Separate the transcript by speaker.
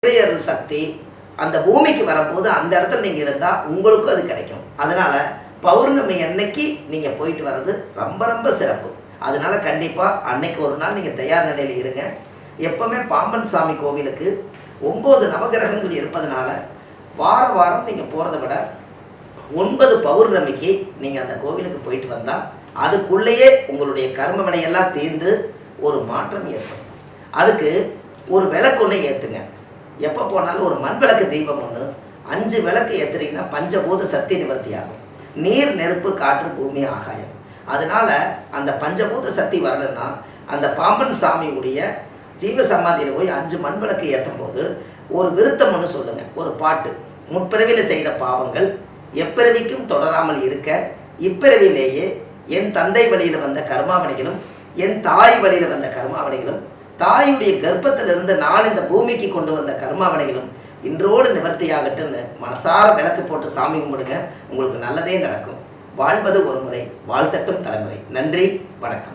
Speaker 1: இறையருள் சக்தி அந்த பூமிக்கு வரும்போது அந்த இடத்துல நீங்கள் இருந்தால் உங்களுக்கும் அது கிடைக்கும். அதனால் பௌர்ணமி அன்னைக்கு நீங்கள் போயிட்டு வர்றது ரொம்ப ரொம்ப சிறப்பு. அதனால் கண்டிப்பாக அன்னைக்கு ஒரு நாள் நீங்கள் தயார் நிலையில் இருங்க. எப்போவுமே பாம்பன் சாமி கோவிலுக்கு 9 நவகிரகங்கள் இருப்பதனால வாரம் நீங்கள் போகிறத விட 9 பௌர்ணமிக்கு நீங்கள் அந்த கோவிலுக்கு போயிட்டு வந்தால் அதுக்குள்ளேயே உங்களுடைய கர்ம வினையெல்லாம் தீர்ந்து ஒரு மாற்றம் ஏற்படும். அதுக்கு ஒரு விளக்குள்ளே ஏற்றுங்க. எப்போ போனாலும் ஒரு மண் விளக்கு தீபம் ஒன்று 5 விளக்கு ஏற்றுறீங்கன்னா பஞ்சபூத சக்தி நிவர்த்தி ஆகும். நீர், நெருப்பு, காற்று, பூமி, ஆகாயம். அதனால் அந்த பஞ்சபூத சக்தி வரணுன்னா அந்த பாம்பன் சாமியுடைய ஜீவ சமாதியில் போய் 5 மண் விளக்கு ஏற்றும் போது ஒரு விருத்தம் ஒன்று சொல்லுங்கள். ஒரு பாட்டு, முற்பிறவியில் செய்த பாவங்கள் எப்பிறவிக்கும் தொடராமல் இருக்க இப்பிறவிலேயே என் தந்தை வழியில் வந்த கர்மாவணிகளும் என் தாய் வழியில் வந்த கர்மாவணிகளும் தாயுடைய கர்ப்பத்திலிருந்து நான் இந்த பூமிக்கு கொண்டு வந்த கர்மாவணிகளும் இன்றோடு நிவர்த்தியாகட்டுன்னு மனசார விளக்கு போட்டு சாமி கும்பிடுங்க. உங்களுக்கு நல்லதே நடக்கும். வாழ்வது ஒரு முறை, வாழ்த்தட்டும் தலைமுறை. நன்றி, வணக்கம்.